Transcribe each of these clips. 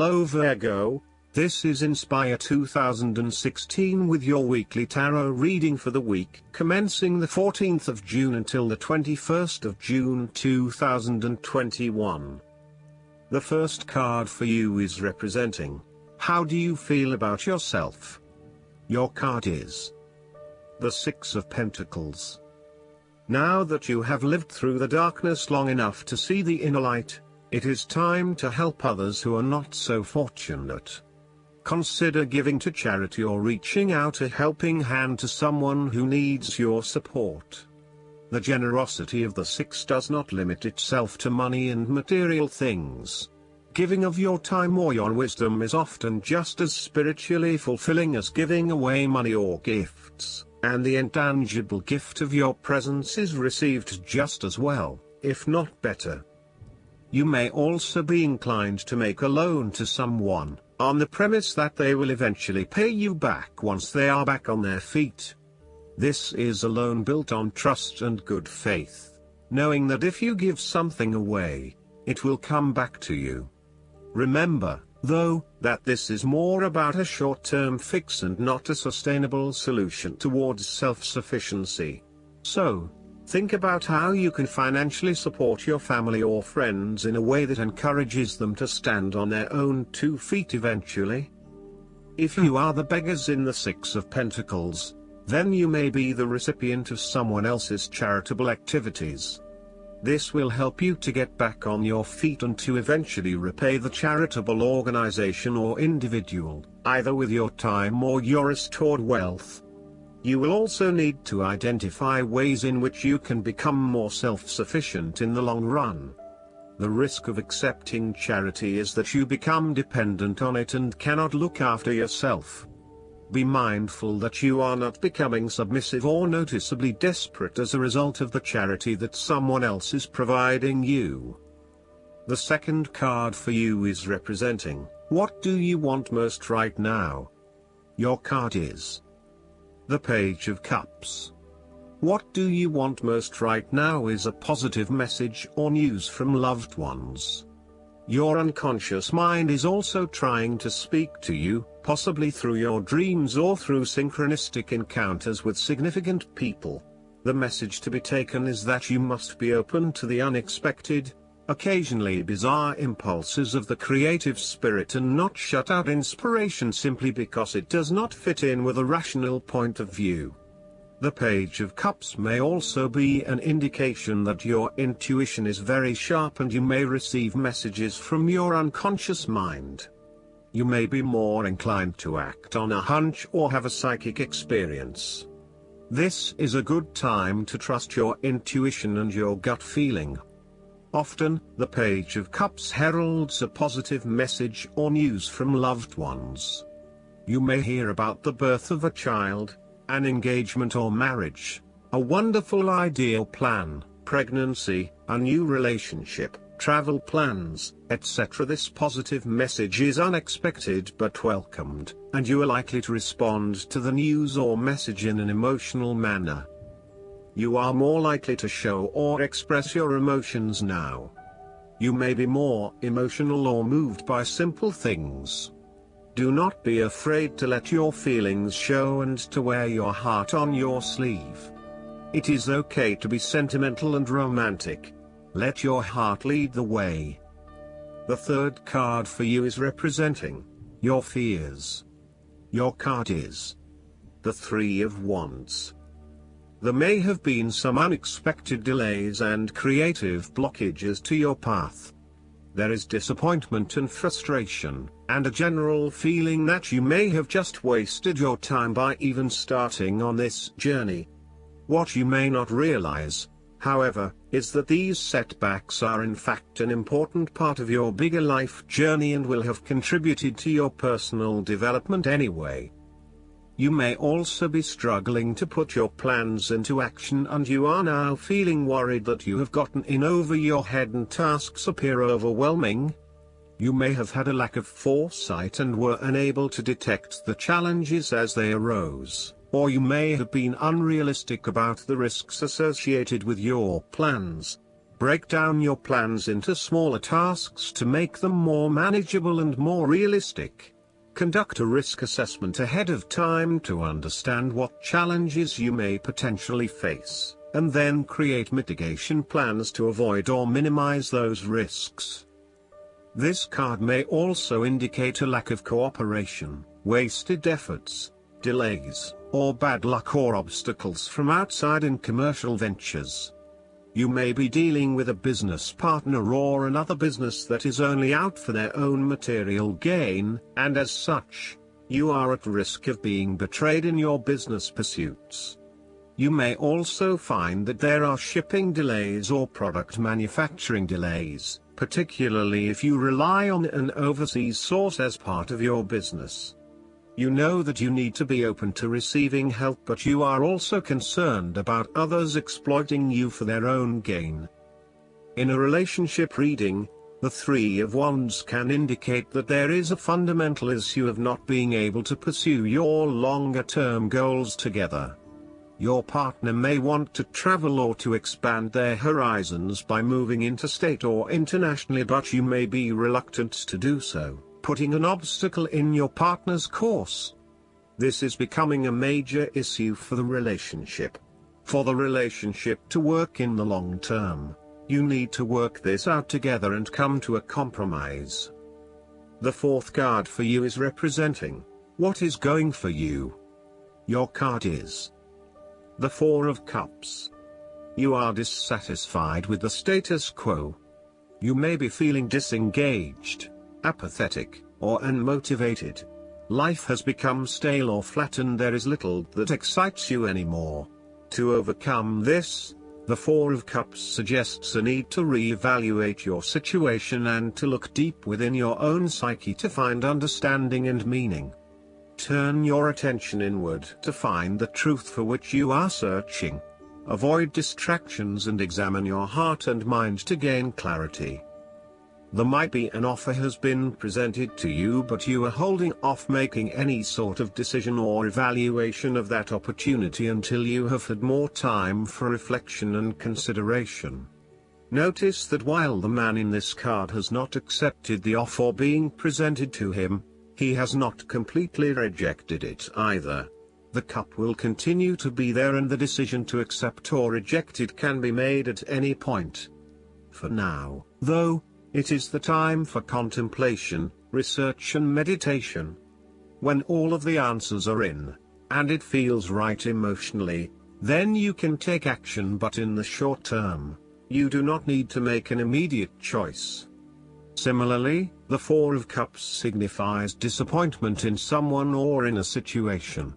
Hello Virgo, this is Inspire 2016 with your weekly tarot reading for the week commencing the 14th of June until the 21st of June 2021. The first card for you is representing, how do you feel about yourself? Your card is the Six of Pentacles. Now that you have lived through the darkness long enough to see the inner light, it is time to help others who are not so fortunate. Consider giving to charity or reaching out a helping hand to someone who needs your support. The generosity of the Six does not limit itself to money and material things. Giving of your time or your wisdom is often just as spiritually fulfilling as giving away money or gifts, and the intangible gift of your presence is received just as well, if not better. You may also be inclined to make a loan to someone, on the premise that they will eventually pay you back once they are back on their feet. This is a loan built on trust and good faith, knowing that if you give something away, it will come back to you. Remember, though, that this is more about a short-term fix and not a sustainable solution towards self-sufficiency. So, think about how you can financially support your family or friends in a way that encourages them to stand on their own 2 feet eventually. If you are the beggars in the Six of Pentacles, then you may be the recipient of someone else's charitable activities. This will help you to get back on your feet and to eventually repay the charitable organization or individual, either with your time or your restored wealth. You will also need to identify ways in which you can become more self-sufficient in the long run. The risk of accepting charity is that you become dependent on it and cannot look after yourself. Be mindful that you are not becoming submissive or noticeably desperate as a result of the charity that someone else is providing you. The second card for you is representing, what do you want most right now? Your card is the Page of Cups. What do you want most right now is a positive message or news from loved ones. Your unconscious mind is also trying to speak to you, possibly through your dreams or through synchronistic encounters with significant people. The message to be taken is that you must be open to the unexpected, occasionally bizarre impulses of the creative spirit and not shut out inspiration simply because it does not fit in with a rational point of view. The Page of Cups may also be an indication that your intuition is very sharp and you may receive messages from your unconscious mind. You may be more inclined to act on a hunch or have a psychic experience. This is a good time to trust your intuition and your gut feeling. Often, the Page of Cups heralds a positive message or news from loved ones. You may hear about the birth of a child, an engagement or marriage, a wonderful ideal plan, pregnancy, a new relationship, travel plans, etc. This positive message is unexpected but welcomed, and you are likely to respond to the news or message in an emotional manner. You are more likely to show or express your emotions now. You may be more emotional or moved by simple things. Do not be afraid to let your feelings show and to wear your heart on your sleeve. It is okay to be sentimental and romantic. Let your heart lead the way. The third card for you is representing your fears. Your card is the Three of Wands. There may have been some unexpected delays and creative blockages to your path. There is disappointment and frustration, and a general feeling that you may have just wasted your time by even starting on this journey. What you may not realize, however, is that these setbacks are in fact an important part of your bigger life journey and will have contributed to your personal development anyway. You may also be struggling to put your plans into action and you are now feeling worried that you have gotten in over your head and tasks appear overwhelming. You may have had a lack of foresight and were unable to detect the challenges as they arose, or you may have been unrealistic about the risks associated with your plans. Break down your plans into smaller tasks to make them more manageable and more realistic. Conduct a risk assessment ahead of time to understand what challenges you may potentially face, and then create mitigation plans to avoid or minimize those risks. This card may also indicate a lack of cooperation, wasted efforts, delays, or bad luck or obstacles from outside in commercial ventures. You may be dealing with a business partner or another business that is only out for their own material gain, and as such, you are at risk of being betrayed in your business pursuits. You may also find that there are shipping delays or product manufacturing delays, particularly if you rely on an overseas source as part of your business. You know that you need to be open to receiving help, but you are also concerned about others exploiting you for their own gain. In a relationship reading, the Three of Wands can indicate that there is a fundamental issue of not being able to pursue your longer-term goals together. Your partner may want to travel or to expand their horizons by moving interstate or internationally, but you may be reluctant to do so, putting an obstacle in your partner's course. This is becoming a major issue for the relationship. For the relationship to work in the long term, you need to work this out together and come to a compromise. The fourth card for you is representing what is going for you. Your card is the Four of Cups. You are dissatisfied with the status quo. You may be feeling disengaged, apathetic, or unmotivated. Life has become stale or flat and there is little that excites you anymore. To overcome this, the Four of Cups suggests a need to re-evaluate your situation and to look deep within your own psyche to find understanding and meaning. Turn your attention inward to find the truth for which you are searching. Avoid distractions and examine your heart and mind to gain clarity. There might be an offer has been presented to you, but you are holding off making any sort of decision or evaluation of that opportunity until you have had more time for reflection and consideration. Notice that while the man in this card has not accepted the offer being presented to him, he has not completely rejected it either. The cup will continue to be there and the decision to accept or reject it can be made at any point. For now, though, it is the time for contemplation, research and meditation. When all of the answers are in, and it feels right emotionally, then you can take action, but in the short term, you do not need to make an immediate choice. Similarly, the Four of Cups signifies disappointment in someone or in a situation.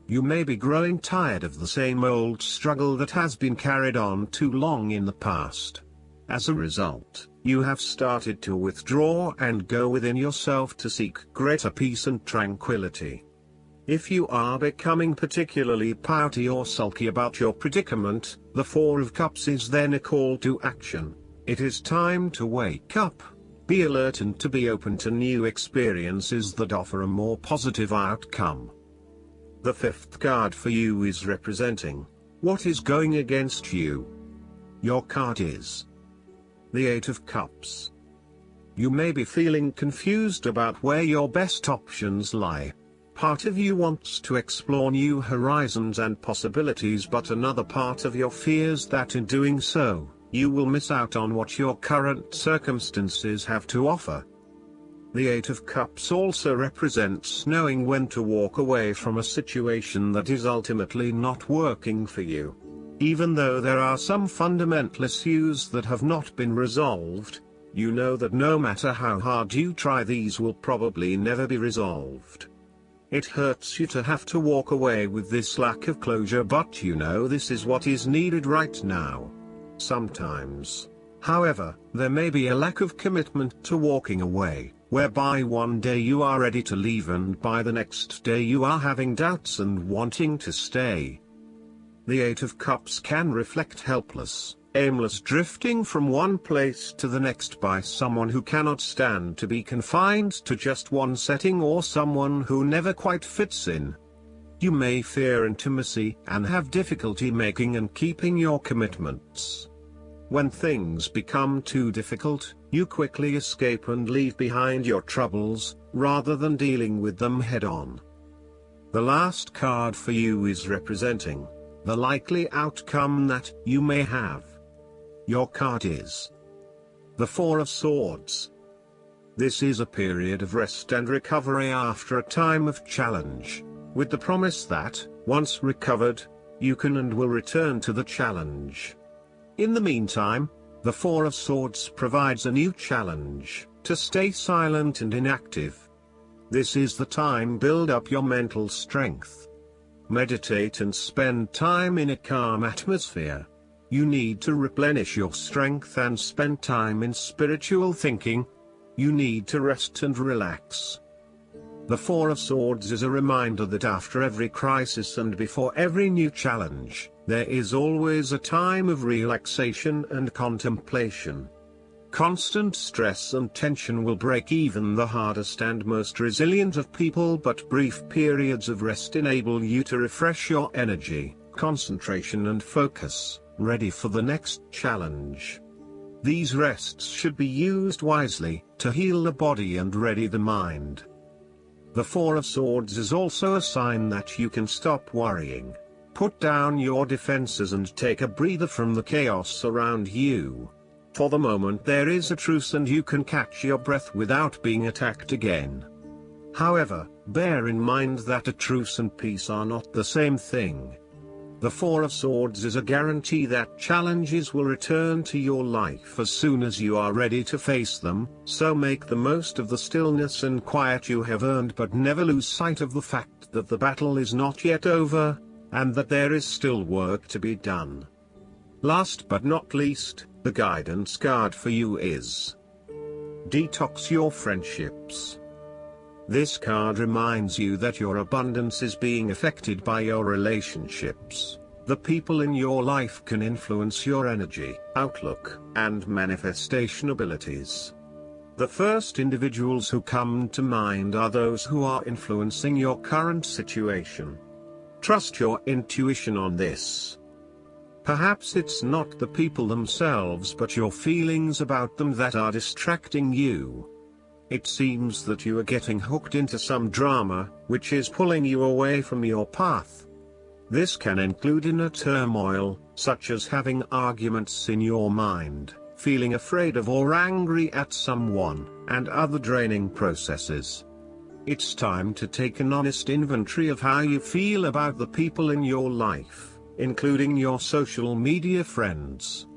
You may be growing tired of the same old struggle that has been carried on too long in the past. As a result, you have started to withdraw and go within yourself to seek greater peace and tranquility. If you are becoming particularly pouty or sulky about your predicament, the Four of Cups is then a call to action. It is time to wake up, be alert and to be open to new experiences that offer a more positive outcome. The fifth card for you is representing what is going against you. Your card is the Eight of Cups. You may be feeling confused about where your best options lie. Part of you wants to explore new horizons and possibilities, but another part of you fears that in doing so, you will miss out on what your current circumstances have to offer. The Eight of Cups also represents knowing when to walk away from a situation that is ultimately not working for you. Even though there are some fundamental issues that have not been resolved, you know that no matter how hard you try, these will probably never be resolved. It hurts you to have to walk away with this lack of closure, but you know this is what is needed right now. Sometimes, however, there may be a lack of commitment to walking away, whereby one day you are ready to leave and by the next day you are having doubts and wanting to stay. The Eight of Cups can reflect helpless, aimless drifting from one place to the next by someone who cannot stand to be confined to just one setting or someone who never quite fits in. You may fear intimacy and have difficulty making and keeping your commitments. When things become too difficult, you quickly escape and leave behind your troubles, rather than dealing with them head-on. The last card for you is representing the likely outcome that you may have. Your card is the Four of Swords. This is a period of rest and recovery after a time of challenge, with the promise that, once recovered, you can and will return to the challenge. In the meantime, the Four of Swords provides a new challenge, to stay silent and inactive. This is the time to build up your mental strength. Meditate and spend time in a calm atmosphere. You need to replenish your strength and spend time in spiritual thinking. You need to rest and relax. The Four of Swords is a reminder that after every crisis and before every new challenge, there is always a time of relaxation and contemplation. Constant stress and tension will break even the hardest and most resilient of people, but brief periods of rest enable you to refresh your energy, concentration and focus, ready for the next challenge. These rests should be used wisely, to heal the body and ready the mind. The Four of Swords is also a sign that you can stop worrying. Put down your defenses and take a breather from the chaos around you. For the moment there is a truce and you can catch your breath without being attacked again. However, bear in mind that a truce and peace are not the same thing. The Four of Swords is a guarantee that challenges will return to your life as soon as you are ready to face them, so make the most of the stillness and quiet you have earned, but never lose sight of the fact that the battle is not yet over, and that there is still work to be done. Last but not least, the guidance card for you is Detox Your Friendships. This card reminds you that your abundance is being affected by your relationships. The people in your life can influence your energy, outlook, and manifestation abilities. The first individuals who come to mind are those who are influencing your current situation. Trust your intuition on this. Perhaps it's not the people themselves but your feelings about them that are distracting you. It seems that you are getting hooked into some drama, which is pulling you away from your path. This can include inner turmoil, such as having arguments in your mind, feeling afraid of or angry at someone, and other draining processes. It's time to take an honest inventory of how you feel about the people in your life, including your social media friends.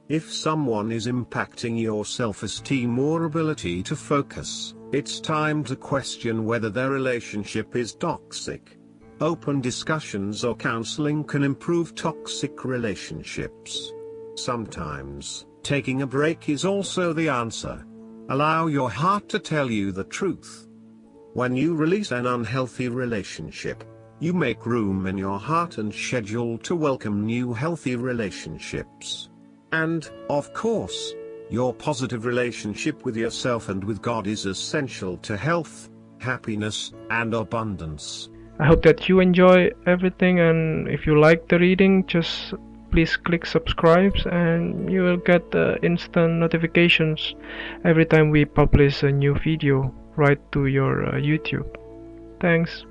If someone is impacting your self-esteem or ability to focus, it's time to question whether their relationship is toxic. Open discussions or counseling can improve toxic relationships. Sometimes, taking a break is also the answer. Allow your heart to tell you the truth. When you release an unhealthy relationship, you make room in your heart and schedule to welcome new healthy relationships. And, of course, your positive relationship with yourself and with God is essential to health, happiness, and abundance. I hope that you enjoy everything, and if you like the reading, just please click subscribe and you will get instant notifications every time we publish a new video right to your YouTube. Thanks.